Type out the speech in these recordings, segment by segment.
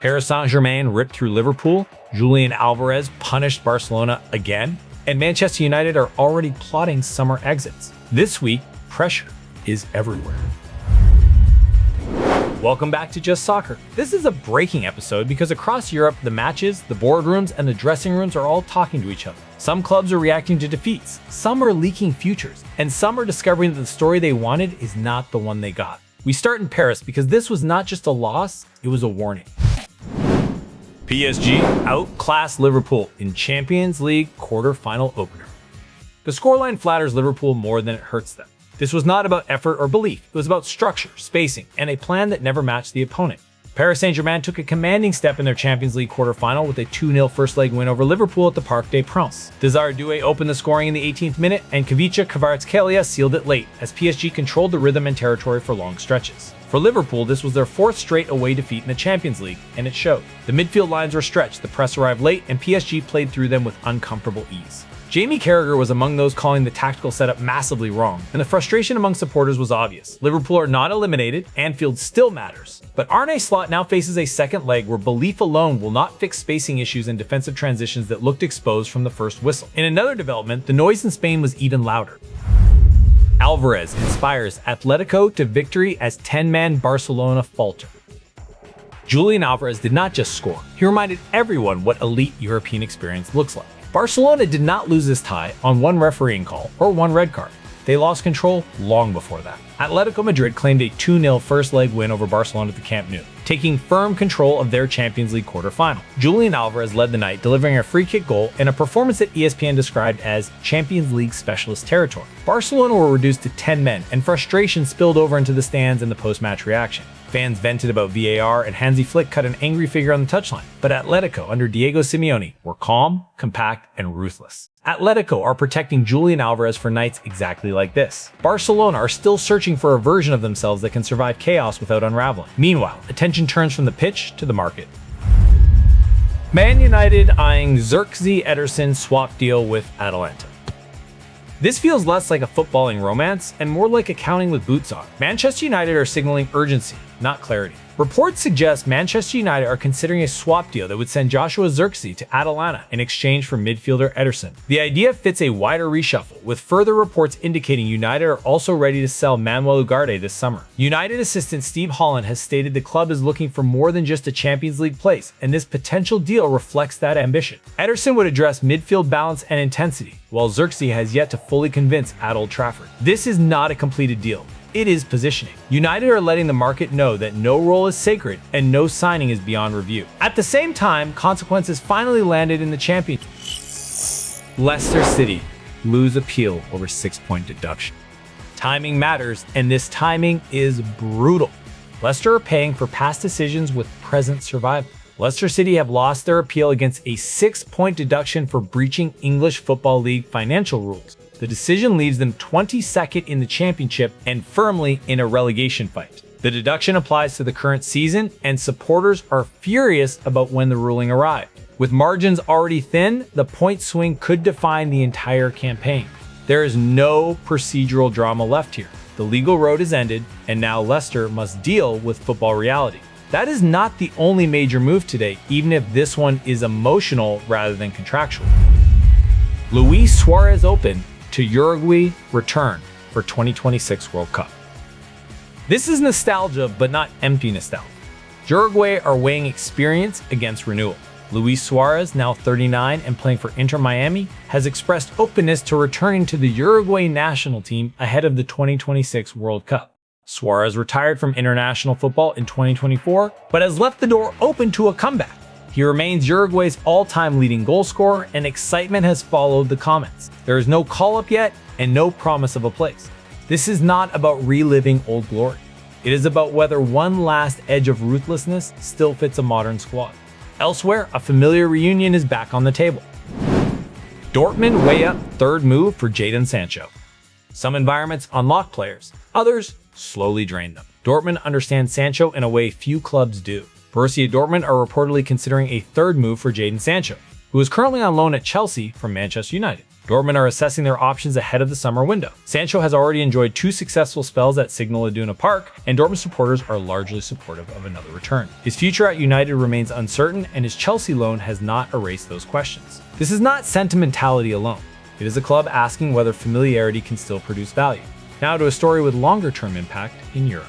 Paris Saint-Germain ripped through Liverpool, Julian Alvarez punished Barcelona again, and Manchester United are already plotting summer exits. This week, pressure is everywhere. Welcome back to Just Soccer. This is a breaking episode because across Europe, the matches, the boardrooms, and the dressing rooms are all talking to each other. Some clubs are reacting to defeats, some are leaking futures, and some are discovering that the story they wanted is not the one they got. We start in Paris because this was not just a loss, it was a warning. PSG outclassed Liverpool in Champions League quarter-final opener. The scoreline flatters Liverpool more than it hurts them. This was not about effort or belief, it was about structure, spacing, and a plan that never matched the opponent. Paris Saint-Germain took a commanding step in their Champions League quarter-final with a 2-0 first-leg win over Liverpool at the Parc des Princes. Desire Doué opened the scoring in the 18th minute, and Kvicha Kvaratskhelia sealed it late as PSG controlled the rhythm and territory for long stretches. For Liverpool, this was their fourth straight away defeat in the Champions League, and it showed. The midfield lines were stretched, the press arrived late, and PSG played through them with uncomfortable ease. Jamie Carragher was among those calling the tactical setup massively wrong, and the frustration among supporters was obvious. Liverpool are not eliminated, Anfield still matters. But Arne Slot now faces a second leg where belief alone will not fix spacing issues and defensive transitions that looked exposed from the first whistle. In another development, the noise in Spain was even louder. Alvarez inspires Atletico to victory as 10-man Barcelona falter. Julian Alvarez did not just score, he reminded everyone what elite European experience looks like. Barcelona did not lose this tie on one refereeing call or one red card. They lost control long before that. Atletico Madrid claimed a 2-0 first-leg win over Barcelona at the Camp Nou, taking firm control of their Champions League quarter-final. Julian Alvarez led the night, delivering a free-kick goal and a performance that ESPN described as Champions League specialist territory. Barcelona were reduced to 10 men, and frustration spilled over into the stands and the post-match reaction. Fans vented about VAR, and Hansi Flick cut an angry figure on the touchline. But Atletico, under Diego Simeone, were calm, compact, and ruthless. Atletico are protecting Julian Alvarez for nights exactly like this. Barcelona are still searching for a version of themselves that can survive chaos without unraveling. Meanwhile, attention turns from the pitch to the market. Man United eyeing Zirkzee Ederson swap deal with Atalanta. This feels less like a footballing romance and more like accounting with boots on. Manchester United are signaling urgency, not clarity. Reports suggest Manchester United are considering a swap deal that would send Joshua Zirkzee to Atalanta in exchange for midfielder Ederson. The idea fits a wider reshuffle, with further reports indicating United are also ready to sell Manuel Ugarte this summer. United assistant Steve Holland has stated the club is looking for more than just a Champions League place, and this potential deal reflects that ambition. Ederson would address midfield balance and intensity, while Zirkzee has yet to fully convince at Old Trafford. This is not a completed deal. It is positioning. United are letting the market know that no role is sacred and no signing is beyond review. At the same time, consequences finally landed in the championship. Leicester City lose appeal over 6-point deduction. Timing matters, and this timing is brutal. Leicester are paying for past decisions with present survival. Leicester City have lost their appeal against a 6-point deduction for breaching English Football League financial rules. The decision leaves them 22nd in the championship and firmly in a relegation fight. The deduction applies to the current season, and supporters are furious about when the ruling arrived. With margins already thin, the point swing could define the entire campaign. There is no procedural drama left here. The legal road is ended, and now Leicester must deal with football reality. That is not the only major move today, even if this one is emotional rather than contractual. Luis Suarez open to Uruguay return for 2026 World Cup. This is nostalgia, but not empty nostalgia. Uruguay are weighing experience against renewal. Luis Suarez, now 39 and playing for Inter Miami, has expressed openness to returning to the Uruguay national team ahead of the 2026 World Cup. Suarez retired from international football in 2024, but has left the door open to a comeback. He remains Uruguay's all-time leading goal scorer, and excitement has followed the comments. There is no call-up yet and no promise of a place. This is not about reliving old glory. It is about whether one last edge of ruthlessness still fits a modern squad. Elsewhere, a familiar reunion is back on the table. Dortmund weigh up third move for Jadon Sancho. Some environments unlock players, others slowly drain them. Dortmund understands Sancho in a way few clubs do. Borussia Dortmund are reportedly considering a third move for Jadon Sancho, who is currently on loan at Chelsea from Manchester United. Dortmund are assessing their options ahead of the summer window. Sancho has already enjoyed 2 successful spells at Signal Iduna Park, and Dortmund supporters are largely supportive of another return. His future at United remains uncertain, and his Chelsea loan has not erased those questions. This is not sentimentality alone. It is a club asking whether familiarity can still produce value. Now to a story with longer-term impact in Europe.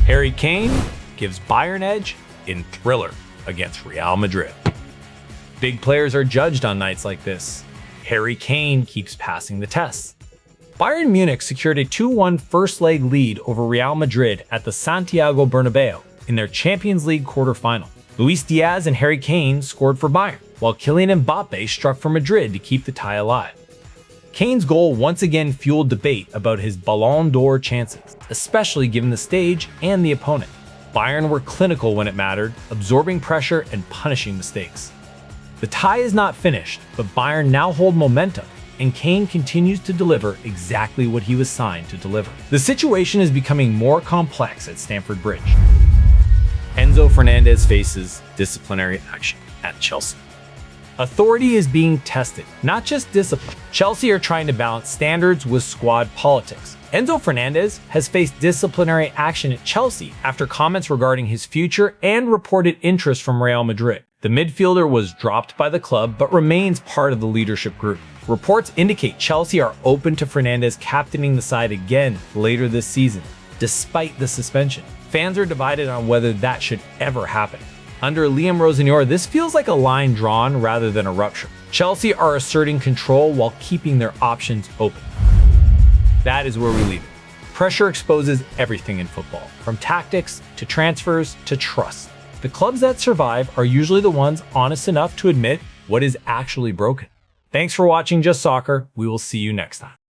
Harry Kane gives Bayern edge in thriller against Real Madrid. Big players are judged on nights like this. Harry Kane keeps passing the tests. Bayern Munich secured a 2-1 first leg lead over Real Madrid at the Santiago Bernabeu in their Champions League quarterfinal. Luis Diaz and Harry Kane scored for Bayern, while Kylian Mbappe struck for Madrid to keep the tie alive. Kane's goal once again fueled debate about his Ballon d'Or chances, especially given the stage and the opponent. Bayern were clinical when it mattered, absorbing pressure and punishing mistakes. The tie is not finished, but Bayern now hold momentum, and Kane continues to deliver exactly what he was signed to deliver. The situation is becoming more complex at Stamford Bridge. Enzo Fernandez faces disciplinary action at Chelsea. Authority is being tested, not just discipline. Chelsea are trying to balance standards with squad politics. Enzo Fernandez has faced disciplinary action at Chelsea after comments regarding his future and reported interest from Real Madrid. The midfielder was dropped by the club but remains part of the leadership group. Reports indicate Chelsea are open to Fernandez captaining the side again later this season, despite the suspension. Fans are divided on whether that should ever happen. Under Liam Rosenior, this feels like a line drawn rather than a rupture. Chelsea are asserting control while keeping their options open. That is where we leave it. Pressure exposes everything in football, from tactics to transfers to trust. The clubs that survive are usually the ones honest enough to admit what is actually broken. Thanks for watching Just Soccer. We will see you next time.